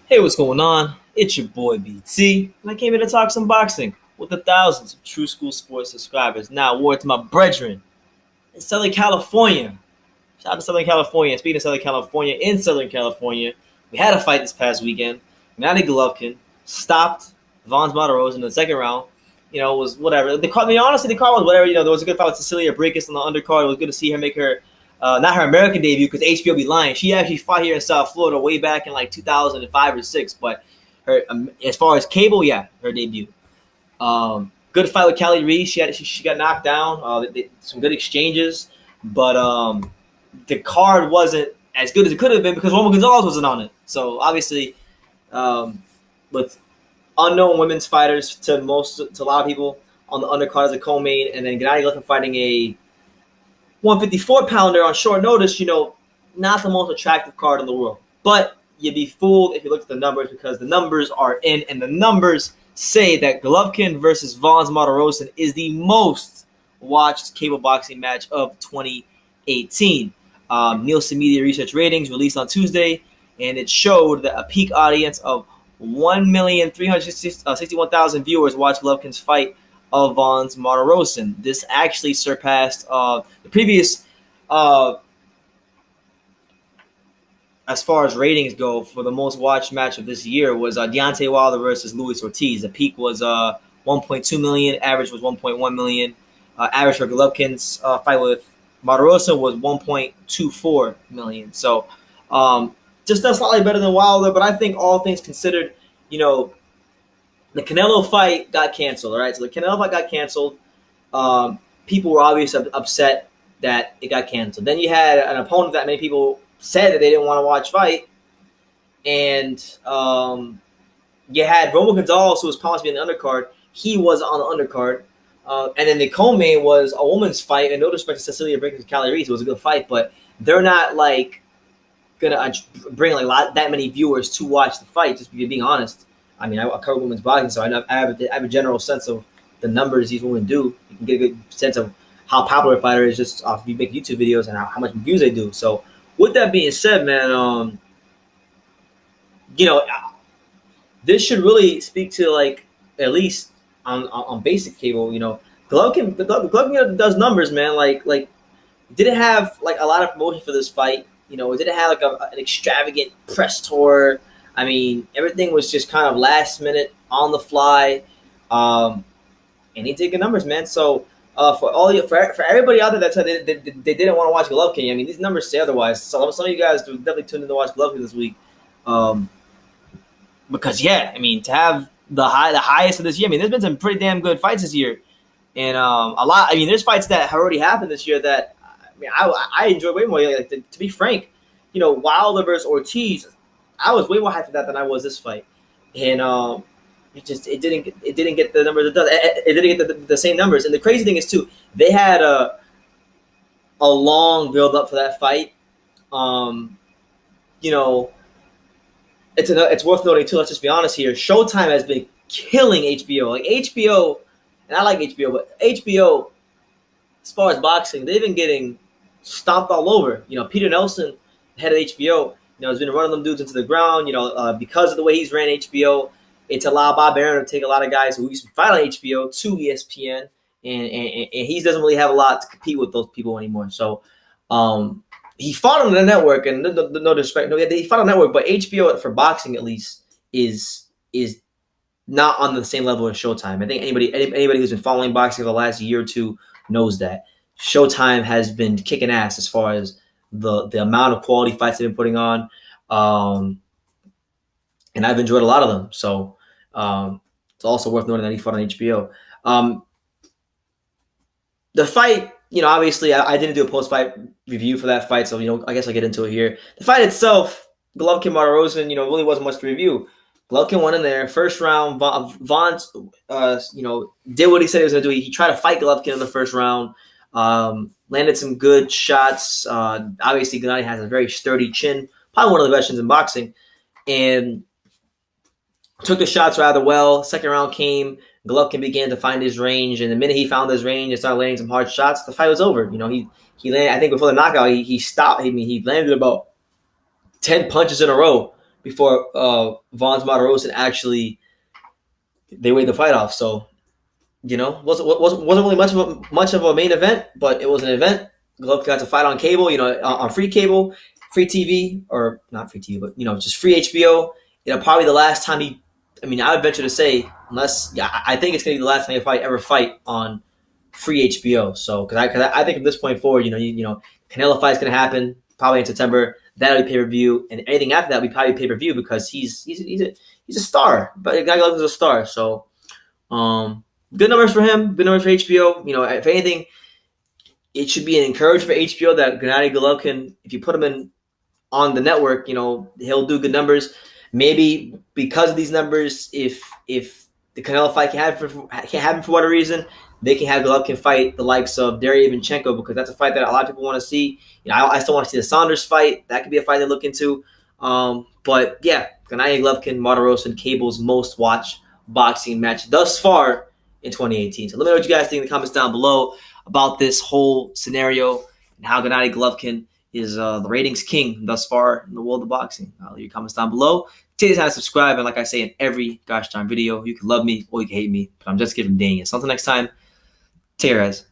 Hey, what's going on? It's your boy BT, and I came here to talk some boxing with the thousands of True School Sports subscribers. Now, word to my brethren in Southern California. Shout out to Southern California. Speaking of Southern California, in Southern California, we had a fight this past weekend. Gennady Golovkin stopped Vons Mataros in the second round. It was whatever. Honestly, the card was whatever. There was a good fight with Cecilia Brækhus on the undercard. It was good to see her make her not her American debut because HBO be lying. She actually fought here in South Florida way back in like 2005 or six. But her, as far as cable, yeah, her debut. Good fight with Callie Reese. She got knocked down. Some good exchanges, but the card wasn't as good as it could have been because Roman Gonzalez wasn't on it. So obviously, with unknown women's fighters to a lot of people on the undercard as a co-main, and then Gennady Golovkin fighting a 154 pounder on short notice, not the most attractive card in the world. But you'd be fooled if you look at the numbers because the numbers are in, and the numbers say that Golovkin versus Vons Matarosen is the most watched cable boxing match of 2018. Nielsen Media Research ratings released on Tuesday, and it showed that a peak audience of 1,361,000 viewers watched Golovkin's fight of Vons Matarosen. This actually surpassed the previous, as far as ratings go, for the most watched match of this year was Deontay Wilder versus Luis Ortiz. The peak was 1.2 million, average was 1.1 million. Average for Golovkin's fight with Matarosen was 1.24 million. So just that's slightly better than Wilder, but I think all things considered, the Canelo fight got canceled, all right? So the Canelo fight got canceled. People were obviously upset that it got canceled. Then you had an opponent that many people said that they didn't want to watch fight. And you had Roman Gonzalez, who was promised to be in the undercard. He was on the undercard. And then the co-main was a woman's fight. And no disrespect to Cecilia Brækhus and Callie Reese, it was a good fight. But they're not, going to bring that many viewers to watch the fight, just being honest. I mean, I cover women's boxing, so I have a general sense of the numbers these women do. You can get a good sense of how popular a fighter is just off you make YouTube videos and how much views they do. So, with that being said, man, this should really speak to at least on basic cable. Golovkin does numbers, man. Didn't have a lot of promotion for this fight. It didn't have an extravagant press tour. I mean, everything was just kind of last minute, on the fly, and he did good numbers, man. So for everybody out there that said they didn't want to watch Golovkin, I mean, these numbers say otherwise. So some of you guys definitely tuned in to watch Golovkin this week, because I mean, to have the highest of this year, I mean, there's been some pretty damn good fights this year, and a lot. I mean, there's fights that have already happened this year that I enjoy way more. To be frank, Wilder versus Ortiz. I was way more hyped for that than I was this fight, and it didn't get the numbers it does. It didn't get the same numbers. And the crazy thing is too, they had a long build up for that fight. It's worth noting too. Let's just be honest here. Showtime has been killing HBO. Like HBO, and I like HBO, but HBO, as far as boxing, they've been getting stomped all over. Peter Nelson, head of HBO. Has been running them dudes into the ground. Because of the way he's ran HBO, it's allowed Bob Arum to take a lot of guys who used to fight on HBO to ESPN, and he doesn't really have a lot to compete with those people anymore. So he fought on the network, and no disrespect, he fought on the network, but HBO for boxing at least is not on the same level as Showtime. I think anybody who's been following boxing for the last year or two knows that Showtime has been kicking ass as far as the amount of quality fights they've been putting on, and I've enjoyed a lot of them. So it's also worth noting that he fought on HBO. The fight, obviously I didn't do a post-fight review for that fight, so I guess I'll get into it here. The fight itself, Golovkin Matarosen, really wasn't much to review. Golovkin went in there first round. Vons, did what he said he was going to do. He tried to fight Golovkin in the first round. Landed some good shots. Obviously, Gennady has a very sturdy chin, probably one of the best chins in boxing, and took the shots rather well. Second round came. Golovkin began to find his range, and the minute he found his range and started landing some hard shots, the fight was over. He landed. I think before the knockout, he stopped. I mean, he landed about 10 punches in a row, before Vaughn's Martirosyan actually they waved the fight off. So wasn't really much of a main event, but it was an event. Golovkin got to fight on cable, on free cable, free TV, or not free TV, but just free HBO. Probably the last time I would venture to say, I think it's gonna be the last time he'll probably ever fight on free HBO. So, because I think from this point forward, Canelo fight's gonna happen probably in September. That'll be pay per view, and anything after that will be probably pay per view because he's a star. But a guy like is a star, so good numbers for him. Good numbers for HBO. If anything, it should be an encouragement for HBO that Gennady Golovkin, if you put him in on the network, he'll do good numbers. Maybe because of these numbers, if the Canelo fight can't happen for whatever reason, they can have Golovkin fight the likes of Daria Ivanchenko, because that's a fight that a lot of people want to see. I still want to see the Saunders fight. That could be a fight they look into. But yeah, Gennady Golovkin, Martirosyan, cable's most watched boxing match thus far in 2018. So let me know what you guys think in the comments down below about this whole scenario and how Gennady Golovkin is the ratings king thus far in the world of boxing. Leave your comments down below. Take the time to subscribe, and like I say in every gosh darn video, you can love me or you can hate me, but I'm just giving dang it. So until next time, take care, guys.